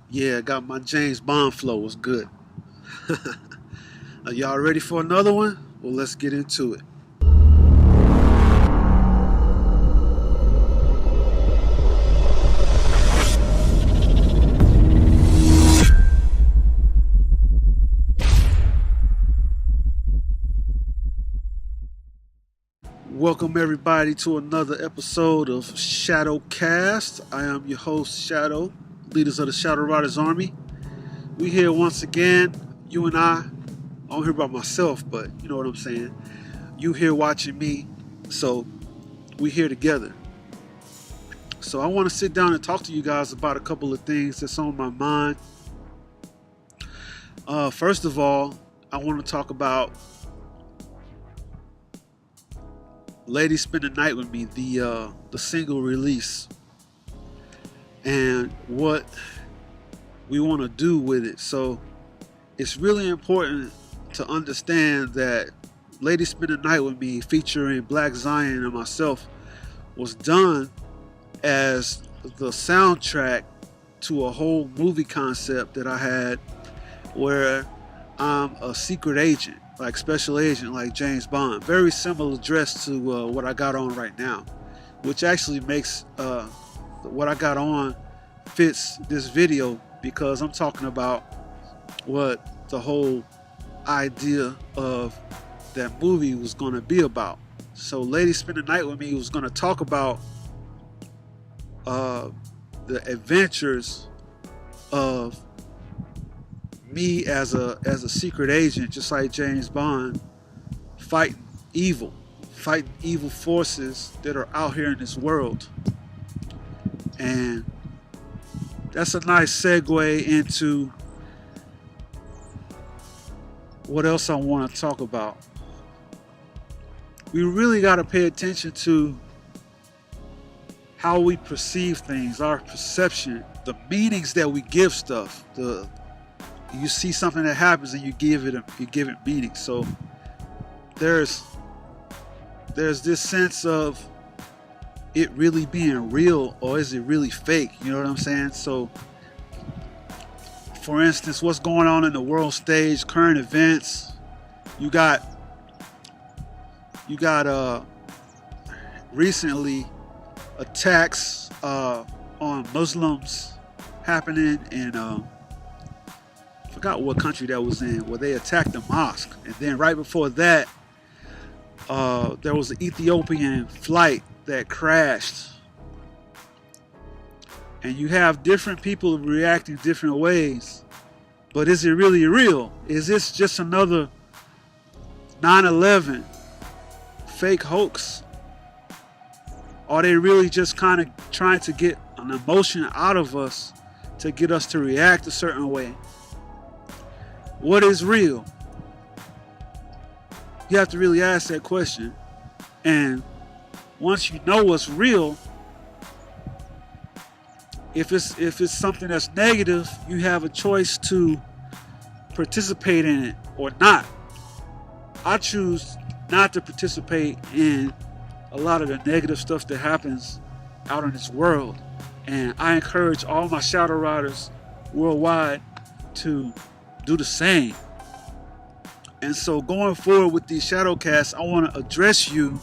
Yeah, got my James Bond flow. Was good. Are y'all ready for another one? Well, let's get into it. Welcome everybody to another episode of Shadowcast. I am your host, Shadow, leaders of the Shadow Riders Army. We here once again, you and I don't hear about myself, but you know what I'm saying. You here watching me, so we here together. So I want to sit down and talk to you guys about a couple of things that's on my mind. First of all, I want to talk about Ladies Spend the Night with Me, the single release, and what we want to do with it. So it's really important to understand that Ladies Spend the Night with Me, featuring Black Zion and myself, was done as the soundtrack to a whole movie concept that I had, where I'm a secret agent, like special agent, like James Bond. Very similar dress to what I got on right now, which actually makes what I got on fits this video, because I'm talking about what the whole idea of that movie was going to be about. So Ladies Spend the Night with Me was going to talk about the adventures of me as a secret agent, just like James Bond, fighting evil forces that are out here in this world. And that's a nice segue into what else I want to talk about. We really got to pay attention to how we perceive things, our perception, the meanings that we give stuff. You see something that happens and you give it meaning. So there's this sense of it really being real, or is it really fake? You know what I'm saying? So for instance, what's going on in the world stage, current events, you got recently attacks on Muslims happening in I forgot what country that was in, where they attacked the mosque. And then right before that, there was an Ethiopian flight that crashed. And you have different people reacting different ways. But is it really real? Is this just another 9/11 fake hoax? Are they really just kind of trying to get an emotion out of us to get us to react a certain way? What is real? You have to really ask that question. And once you know what's real, if it's something that's negative, you have a choice to participate in it or not. I choose not to participate in a lot of the negative stuff that happens out in this world. And I encourage all my Shadow Riders worldwide to do the same. And so going forward with these Shadowcasts, I want to address you,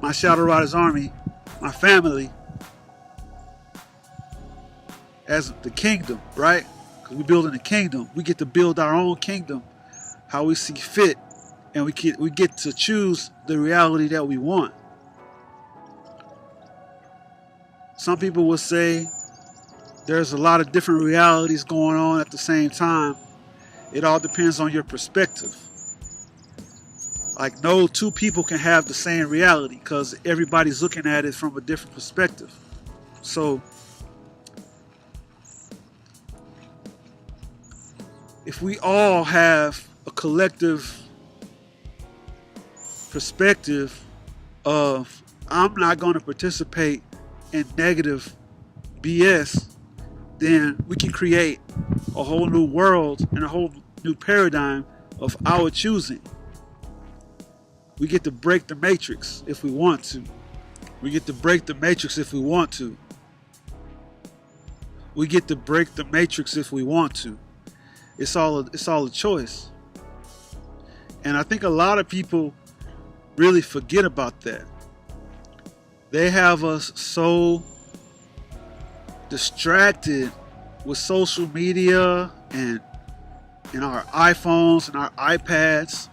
my Shadow Riders Army, my family, as the kingdom, right? Because we're building a kingdom. We get to build our own kingdom how we see fit, and we get to choose the reality that we want. Some people will say there's a lot of different realities going on at the same time. It all depends on your perspective. Like, no two people can have the same reality, because everybody's looking at it from a different perspective. So if we all have a collective perspective of, I'm not going to participate in negative BS, then we can create a whole new world and a whole new paradigm of our choosing. We get to break the matrix if we want to. We get to break the matrix if we want to. We get to break the matrix if we want to. It's all a choice. And I think a lot of people really forget about that. They have us so distracted with social media and our iPhones and our iPads,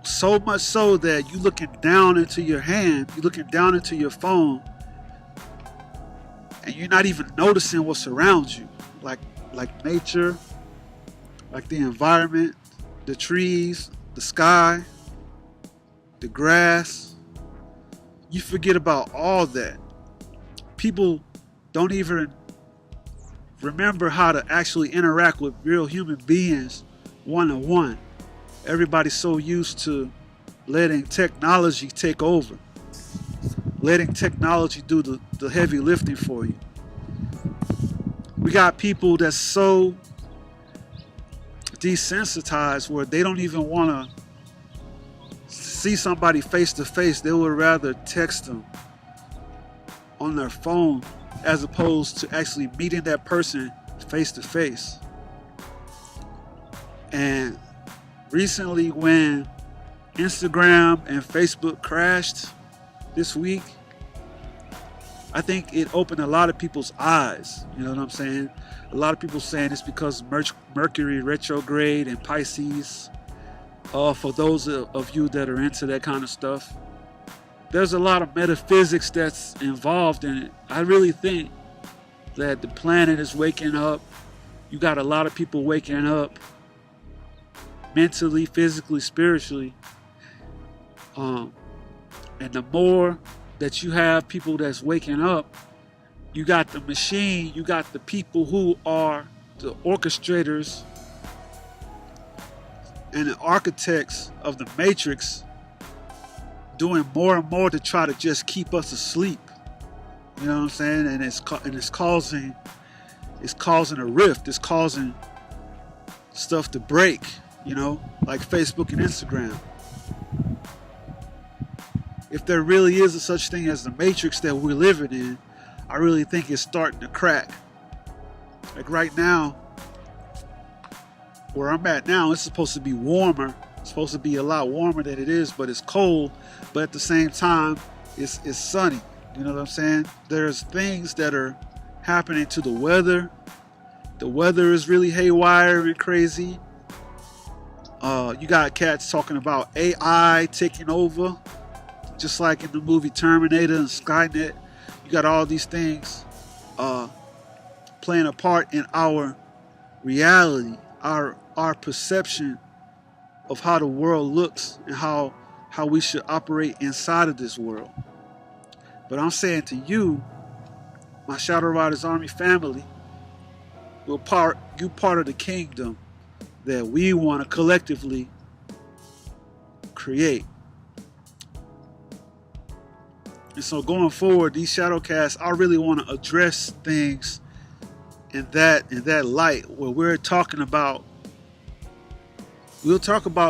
so much so that you're looking down into your hand, you're looking down into your phone, and you're not even noticing what's around you, like nature, like the environment, the trees, the sky, the grass. You forget about all that. People don't even remember how to actually interact with real human beings one-on-one. Everybody's so used to letting technology take over, letting technology do the heavy lifting for you. We got people that's so desensitized where they don't even want to see somebody face to face. They would rather text them on their phone as opposed to actually meeting that person face to face. And recently, when Instagram and Facebook crashed this week, I think it opened a lot of people's eyes. You know what I'm saying? A lot of people saying it's because Mercury retrograde and Pisces. For those of you that are into that kind of stuff, there's a lot of metaphysics that's involved in it. I really think that the planet is waking up. You got a lot of people waking up mentally, physically, spiritually. And the more that you have people that's waking up, you got the machine, you got the people who are the orchestrators and the architects of the matrix doing more and more to try to just keep us asleep. You know what I'm saying? And it's causing a rift. It's causing stuff to break, you know, like Facebook and Instagram. If there really is a such thing as the matrix that we're living in, I really think it's starting to crack. Like right now, where I'm at now, it's supposed to be warmer. It's supposed to be a lot warmer than it is, but it's cold. But at the same time, it's sunny. You know what I'm saying? There's things that are happening to the weather. The weather is really haywire and crazy. You got cats talking about AI taking over, just like in the movie Terminator and Skynet. You got all these things playing a part in our reality, our perception of how the world looks and how we should operate inside of this world. But I'm saying to you, my Shadow Riders Army family, you part of the kingdom that we want to collectively create. And so going forward, these shadowcasts, I really want to address things in that light, where we'll talk about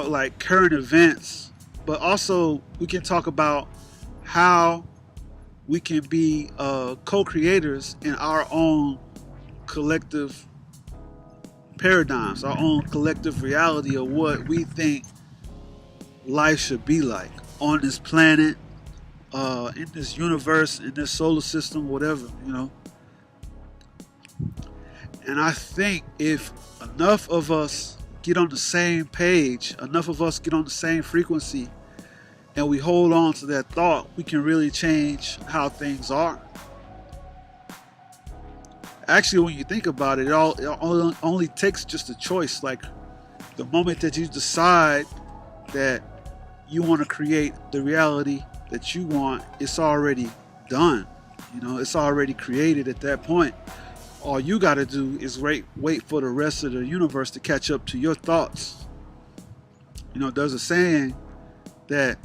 like current events, but also we can talk about how we can be co-creators in our own collective paradigms, our own collective reality of what we think life should be like on this planet, in this universe, in this solar system, whatever, you know. And I think if enough of us get on the same page, enough of us get on the same frequency, and we hold on to that thought, we can really change how things are. Actually, when you think about it, it only takes just a choice. Like the moment that you decide that you want to create the reality that you want, it's already done. You know, it's already created at that point. All you got to do is wait for the rest of the universe to catch up to your thoughts. You know, there's a saying that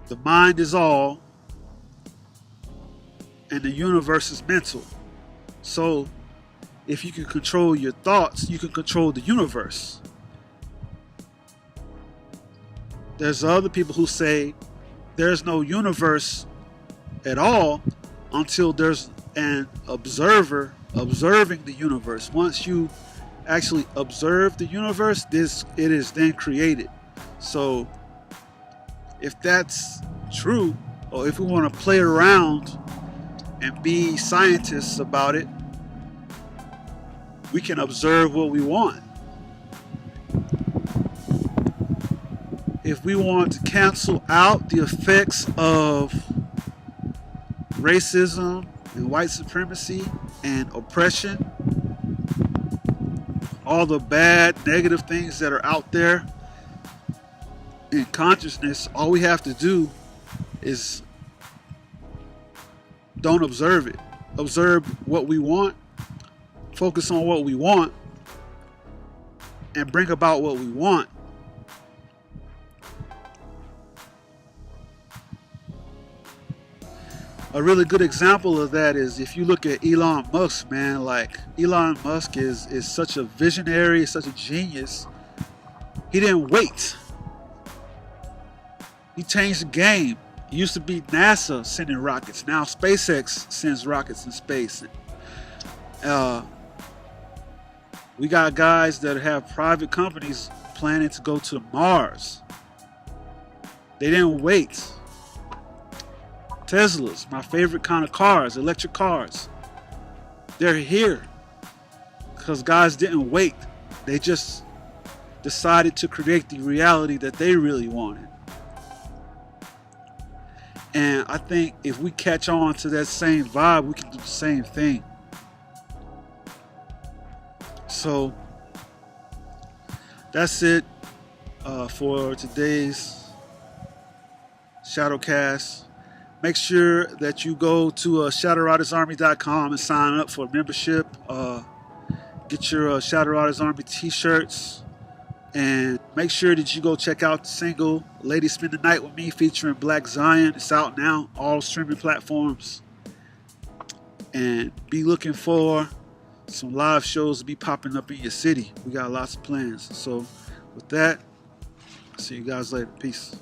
the mind is all and the universe is mental. So if you can control your thoughts, you can control the universe. There's other people who say there's no universe at all until there's an observer observing the universe. Once you actually observe the universe, it is then created. So if that's true, or if we want to play around and be scientists about it, we can observe what we want. If we want to cancel out the effects of racism and white supremacy and oppression, all the bad, negative things that are out there in consciousness, all we have to do is don't observe it. Observe what we want, focus on what we want, and bring about what we want. A really good example of that is if you look at Elon Musk, man. Like, Elon Musk is such a visionary, such a genius. He didn't wait. He changed the game. It used to be NASA sending rockets. Now SpaceX sends rockets in space. We got guys that have private companies planning to go to Mars. They didn't wait. Teslas, my favorite kind of cars, electric cars. They're here because guys didn't wait. They just decided to create the reality that they really wanted. And I think if we catch on to that same vibe, we can do the same thing. So that's it for today's Shadowcast. Make sure that you go to ShadowRidersArmy.com and sign up for membership. Get your Shadow Riders Army t-shirts. And make sure that you go check out the single Lady Spend the Night With Me featuring Black Zion. It's out now, all streaming platforms. And be looking for some live shows to be popping up in your city. We got lots of plans. So with that, see you guys later. Peace.